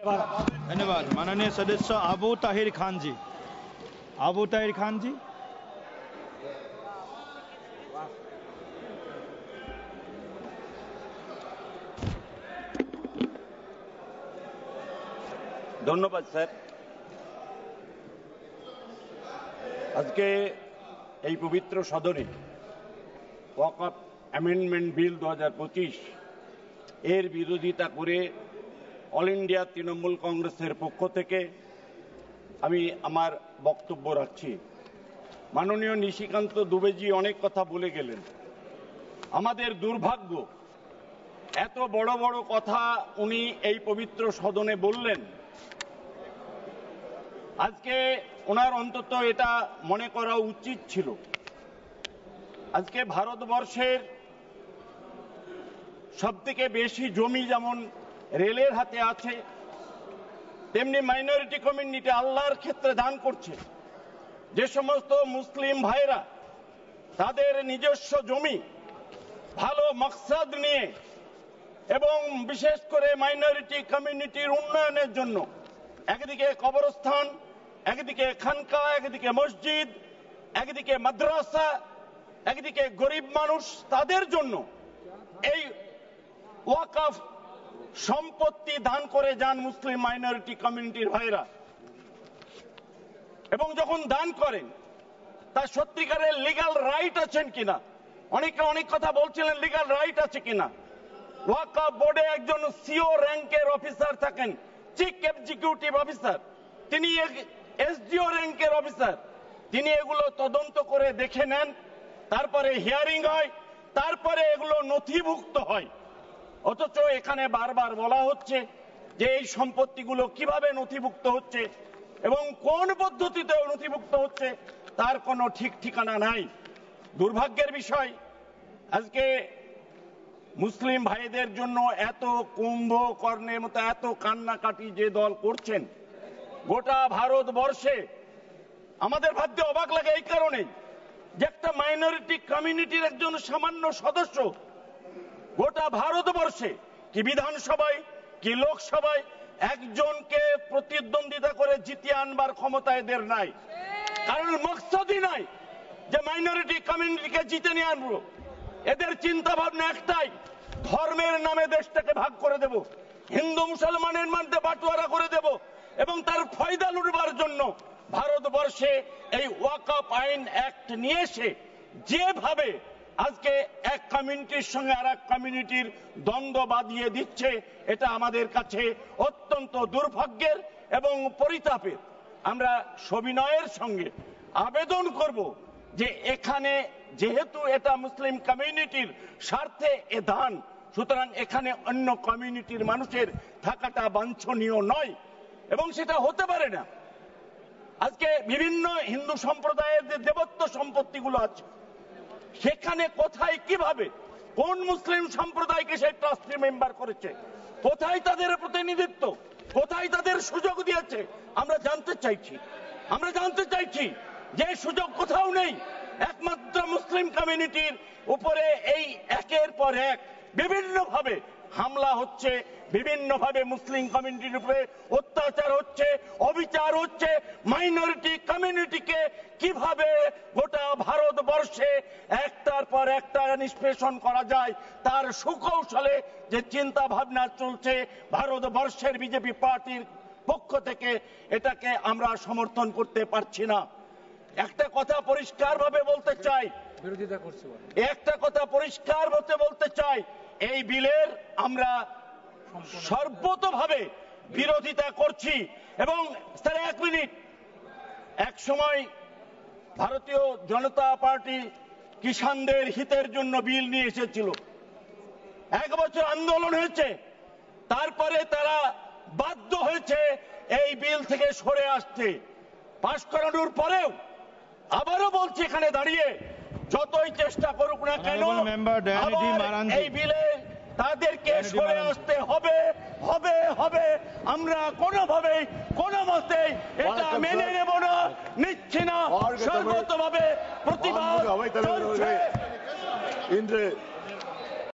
धन्यवाद। माननीय सदस्य आबू ताहिर खान जी। आबू ताहिर खान जी। ধন্যবাদ স্যার। আজকে এই পবিত্র সদনে ওয়াকফ অ্যামেন্ডমেন্ট বিল 2025 এর বিরোধিতা করে অল ইন্ডিয়া তৃণমূল কংগ্রেসের পক্ষ থেকে আমি আমার বক্তব্য রাখছি। মাননীয় নিশিকান্ত দুবেজি অনেক কথা বলে গেলেন। আমাদের দুর্ভাগ্য, এত বড় বড় কথা উনি এই পবিত্র সদনে বললেন, আজকে ওনার অন্তত এটা মনে করা উচিত ছিল। আজকে ভারতবর্ষের সবথেকে বেশি জমি যেমন রেলের হাতে আছে, তেমনি মাইনরিটি কমিউনিটি আল্লাহর ক্ষেত্রে দান করছে। যে সমস্ত মুসলিম ভাইরা তাদের নিজস্ব জমি ভালো মকসদ নিয়ে এবং বিশেষ করে মাইনরিটি কমিউনিটির উন্নয়নের জন্য একদিকে কবরস্থান, একদিকে খানকা, একদিকে মসজিদ, একদিকে মাদ্রাসা, একদিকে গরিব মানুষ, তাদের জন্য এই ওয়াকফ সম্পত্তি দান করে যান মুসলিম মাইনরিটি কমিউনিটির ভাইরা। এবং যখন দান করেন তার সত্যিকারের লিগ্যাল রাইট আছেন কিনা, অনেকে অনেক কথা বলছিলেন লিগ্যাল রাইট আছে কিনা। ওয়াকফ বোর্ডে একজন সিও র্যাঙ্কের অফিসার থাকেন, চিফ এক্সিকিউটিভ অফিসার, তিনি এসডিও র্যাঙ্কের অফিসার, তিনি এগুলো তদন্ত করে দেখে নেন, তারপরে হিয়ারিং হয়, তারপরে এগুলো নথিভুক্ত হয়। অথচ এখানে বারবার বলা হচ্ছে যে এই সম্পত্তিগুলো কিভাবে নথিভুক্ত হচ্ছে এবং কোন পদ্ধতিতে নথিভুক্ত হচ্ছে তার কোনো ঠিক ঠিকানা নাই। দুর্ভাগ্যের বিষয়, আজকে মুসলিম ভাইদের জন্য এত কুম্ভকর্ণের মতো এত কান্নাকাটি যে দল করছেন গোটা ভারতবর্ষে, আমাদের ভাবতে অবাক লাগে এই কারণে যে একটা মাইনরিটি কমিউনিটির একজন সামান্য সদস্য গোটা ভারতবর্ষে কি বিধানসভায় কি লোকসভায় একজনকে প্রতিদ্বন্দ্বিতা করে জিতিয়ে আনবার ক্ষমতা এদের নাই। কারণ মকসদই নাই যে মাইনরিটি কমিউনিটিকে জিতে নিয়ে আনবো। এদের চিন্তা ভাবনা একটাই, ধর্মের নামে দেশটাকে ভাগ করে দেব, হিন্দু মুসলমানের মধ্যে বাটোয়ারা করে দেব এবং তার ফায়দা লুটবার জন্য ভারতবর্ষে এই ওয়াকফ আইন অ্যাক্ট নিয়ে এসে যেভাবে আজকে এক কমিউনিটির সঙ্গে আর এক কমিউনিটির দ্বন্দ্ব বাঁধিয়ে দিচ্ছে, এটা আমাদের কাছে অত্যন্ত দুর্ভাগ্যের এবং পরিতাপের। আমরা সবিনয়ের সঙ্গে আবেদন করব যে এখানে যেহেতু এটা মুসলিম কমিউনিটির স্বার্থে এ দান, সুতরাং এখানে অন্য কমিউনিটির মানুষের থাকাটা বাঞ্ছনীয় নয় এবং সেটা হতে পারে না। আজকে বিভিন্ন হিন্দু সম্প্রদায়ের যে দেবত্ব সম্পত্তিগুলো আছে সেখানে কোথায় কিভাবে কোন মুসলিম সম্প্রদায়কে সেই ট্রাস্টি মেম্বার করেছে, কোথায় তাদের প্রতিনিধিত্ব, কোথায় তাদের সুযোগ দিয়েছে আমরা জানতে চাইছি। যে সুযোগ কোথাও নেই, একমাত্র মুসলিম কমিউনিটির উপরে এই একের পর এক বিভিন্নভাবে হামলা হচ্ছে, বিভিন্নভাবে মুসলিম কমিউনিটির উপরে অত্যাচার হচ্ছে, অবিচার হচ্ছে। মাইনরিটি কমিউনিটিকে কিভাবে গোটা ভারতবর্ষে একটার পর একটা নিষ্পেষণ করা যায় তার সুকৌশলে যে চিন্তা ভাবনা চলছে ভারতবর্ষের বিজেপি পার্টির পক্ষ থেকে, এটাকে আমরা সমর্থন করতে পারছি না। একটা কথা পরিষ্কারভাবে বলতে চাই, বিরোধিতা করছি, একটা কথা পরিষ্কার হতে বলতে চাই, এই বিলের আমরা সর্বতভাবে বিরোধিতা করছি। এবং স্যার এক মিনিট, এক সময় ভারতীয় জনতা পার্টি কিষানদের হিতের জন্য বিল নিয়ে এসেছিল, 1 বছর আন্দোলন হয়েছে, তারপরে তারা বাধ্য হয়েছে এই বিল থেকে সরে আসতে। পাশ করানোর পরেও আবারও বলছি এখানে দাঁড়িয়ে, যতই চেষ্টা করুক না কেন এই বিলে তাদেরকে সরে আসতে হবে। আমরা কোনোভাবে কোনো মতে এটা মেনে নেব না, নিচ্ছি না, সর্বতভাবে প্রতিবাদ চলছে।